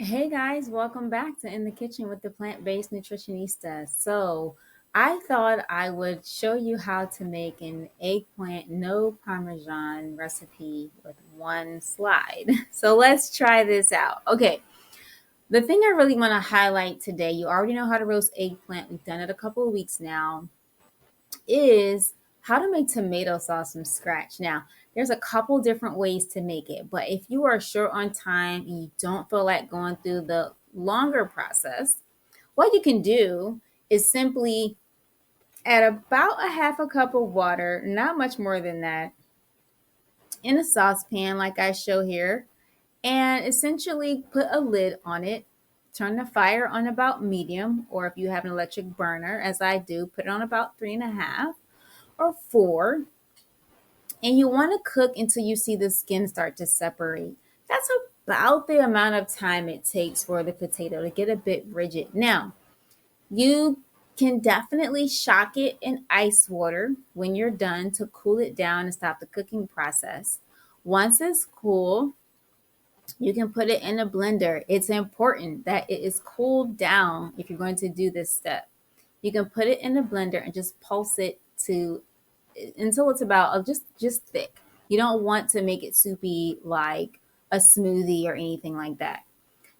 Hey guys, welcome back to In the Kitchen with the Plant Based Nutritionista. So, I thought I would show you how to make an eggplant no Parmesan recipe with one slide. So, let's try this out. Okay, the thing I really want to highlight today, you already know how to roast eggplant, we've done it a couple of weeks now, is how to make tomato sauce from scratch. Now, there's a couple different ways to make it, but if you are short on time and you don't feel like going through the longer process, what you can do is simply add about a half a cup of water, not much more than that, in a saucepan like I show here, and essentially put a lid on it. Turn the fire on about medium, or if you have an electric burner, as I do, put it on about 3.5 or 4, and you want to cook until you see the skin start to separate. That's about the amount of time it takes for the potato to get a bit rigid. Now, you can definitely shock it in ice water when you're done to cool it down and stop the cooking process. Once it's cool, you can put it in a blender. It's important that it is cooled down if you're going to do this step. You can put it in a blender and just pulse it to until it's about just thick. You don't want to make it soupy like a smoothie or anything like that.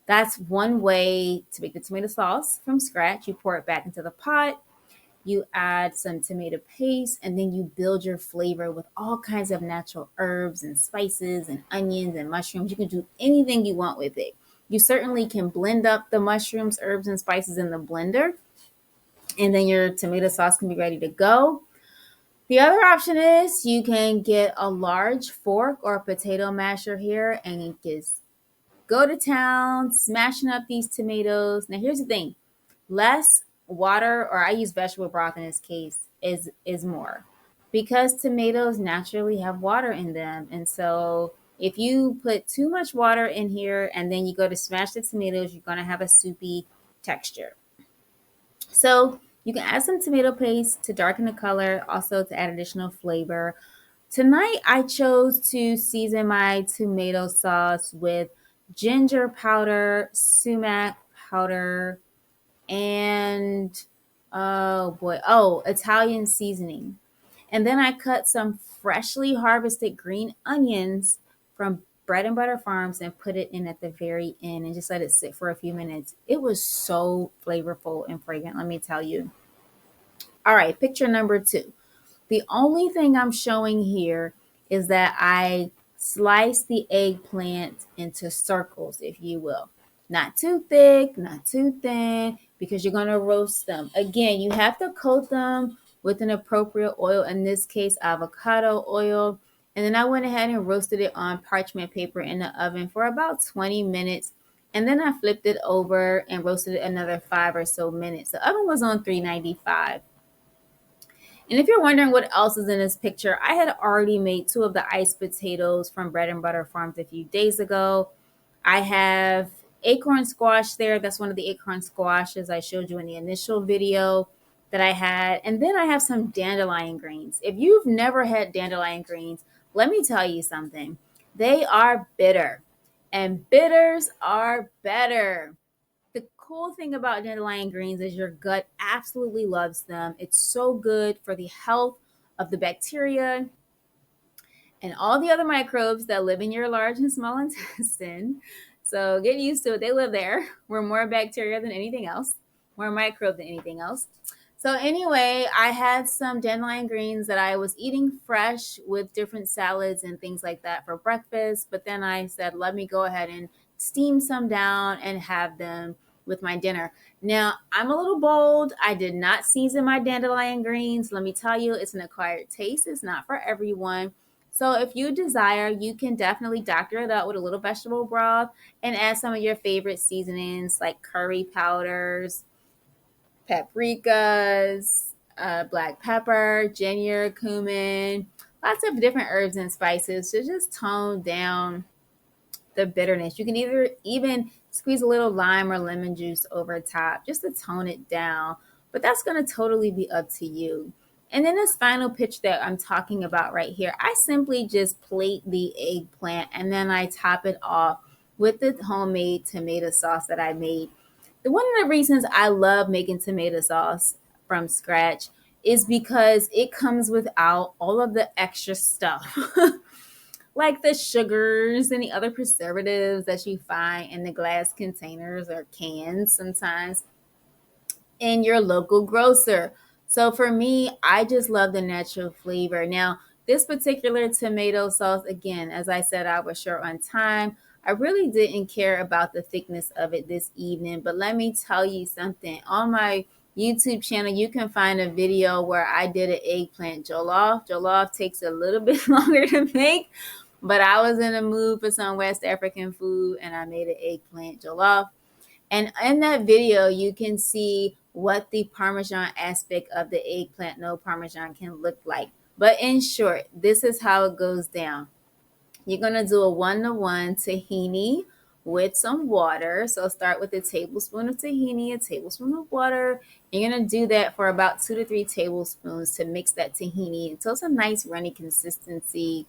That's one way to make the tomato sauce from scratch. You pour it back into the pot, you add some tomato paste, and then you build your flavor with all kinds of natural herbs and spices and onions and mushrooms. You can do anything you want with it. You certainly can blend up the mushrooms, herbs, and spices in the blender, and then your tomato sauce can be ready to go. The other option is you can get a large fork or a potato masher here and you just go to town, smashing up these tomatoes. Now, here's the thing: less water, or I use vegetable broth in this case, is more, because tomatoes naturally have water in them, and so if you put too much water in here and then you go to smash the tomatoes, you're going to have a soupy texture. So you can add some tomato paste to darken the color, also to add additional flavor. Tonight, I chose to season my tomato sauce with ginger powder, sumac powder, and Italian seasoning. And then I cut some freshly harvested green onions from Bread and Butter Farms and put it in at the very end and just let it sit for a few minutes. It was so flavorful and fragrant, let me tell you. All right, picture number 2. The only thing I'm showing here is that I slice the eggplant into circles, if you will. Not too thick, not too thin, because you're going to roast them. Again, you have to coat them with an appropriate oil, in this case, avocado oil. And then I went ahead and roasted it on parchment paper in the oven for about 20 minutes. And then I flipped it over and roasted it another 5 or so minutes. The oven was on 395. And if you're wondering what else is in this picture, I had already made 2 of the iced potatoes from Bread and Butter Farms a few days ago. I have acorn squash there. That's one of the acorn squashes I showed you in the initial video that I had. And then I have some dandelion greens. If you've never had dandelion greens, let me tell you something. They are bitter, and bitters are better. The cool thing about dandelion greens is your gut absolutely loves them. It's so good for the health of the bacteria and all the other microbes that live in your large and small intestine. So get used to it. They live there. We're more bacteria than anything else, more microbe than anything else. So anyway, I had some dandelion greens that I was eating fresh with different salads and things like that for breakfast. But then I said, let me go ahead and steam some down and have them with my dinner. Now, I'm a little bold. I did not season my dandelion greens. Let me tell you, it's an acquired taste. It's not for everyone. So if you desire, you can definitely doctor it up with a little vegetable broth and add some of your favorite seasonings like curry powders, paprikas, black pepper, ginger, cumin, lots of different herbs and spices to just tone down the bitterness. You can either even squeeze a little lime or lemon juice over top just to tone it down, but that's going to totally be up to you. And then this final pitch that I'm talking about right here, I simply just plate the eggplant and then I top it off with the homemade tomato sauce that I made. One of the reasons I love making tomato sauce from scratch is because it comes without all of the extra stuff, like the sugars and the other preservatives that you find in the glass containers or cans sometimes in your local grocer. So for me, I just love the natural flavor. Now, this particular tomato sauce, again, as I said, I was short on time. I really didn't care about the thickness of it this evening, but let me tell you something. On my YouTube channel, you can find a video where I did an eggplant jollof. Jollof takes a little bit longer to make, but I was in a mood for some West African food and I made an eggplant jollof. And in that video, you can see what the Parmesan aspect of the eggplant no Parmesan can look like. But in short, this is how it goes down. You're going to do a 1-to-1 tahini with some water. So start with a tablespoon of tahini, a tablespoon of water. You're going to do that for about 2 to 3 tablespoons to mix that tahini until it's a nice runny consistency.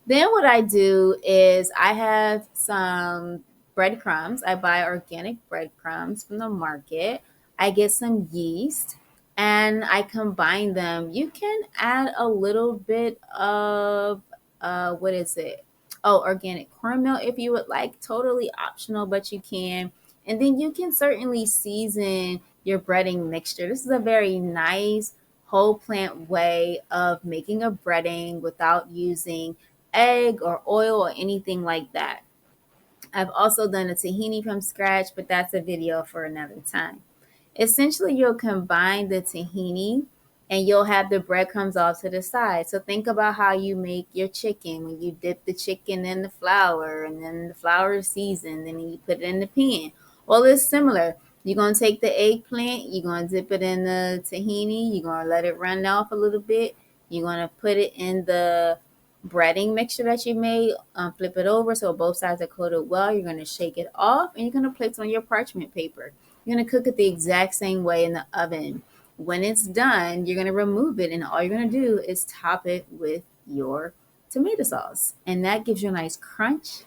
Then what I do is I have some breadcrumbs. I buy organic breadcrumbs from the market. I get some yeast and I combine them. You can add a little bit of what is it? Oh, organic cornmeal if you would like. Totally optional, but you can. And then you can certainly season your breading mixture. This is a very nice whole plant way of making a breading without using egg or oil or anything like that. I've also done a tahini from scratch, but that's a video for another time. Essentially, you'll combine the tahini and you'll have the breadcrumbs off to the side. So think about how you make your chicken when you dip the chicken in the flour and then the flour is seasoned and then you put it in the pan. Well, it's similar. You're going to take the eggplant, you're going to dip it in the tahini, you're going to let it run off a little bit. You're going to put it in the breading mixture that you made, flip it over so both sides are coated well. You're going to shake it off and you're going to place on your parchment paper. You're going to cook it the exact same way in the oven. When it's done, you're going to remove it and all you're going to do is top it with your tomato sauce. And that gives you a nice crunch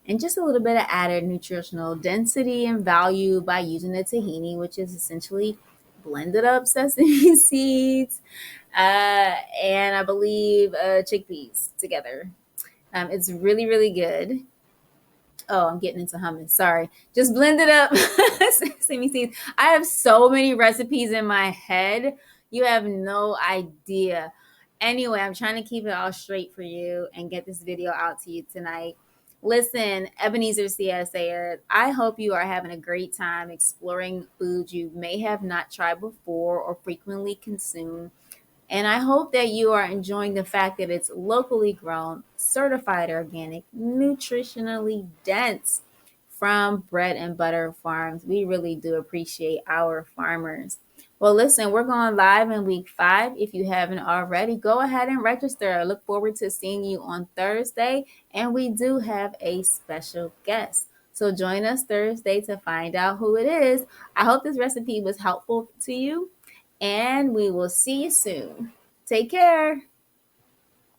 and just a little bit of added nutritional density and value by using the tahini, which is essentially blended up sesame seeds, and I believe chickpeas together. It's really, really good. Oh, I'm getting into humming. Sorry. Just blend it up. Sesame seeds. I have so many recipes in my head. You have no idea. Anyway, I'm trying to keep it all straight for you and get this video out to you tonight. Listen, Ebenezer CSA, I hope you are having a great time exploring foods you may have not tried before or frequently consumed. And I hope that you are enjoying the fact that it's locally grown, certified organic, nutritionally dense from bread and butter farms. We really do appreciate our farmers. Well, listen, we're going live in week 5. If you haven't already, go ahead and register. I look forward to seeing you on Thursday. And we do have a special guest. So join us Thursday to find out who it is. I hope this recipe was helpful to you and we will see you soon. Take care.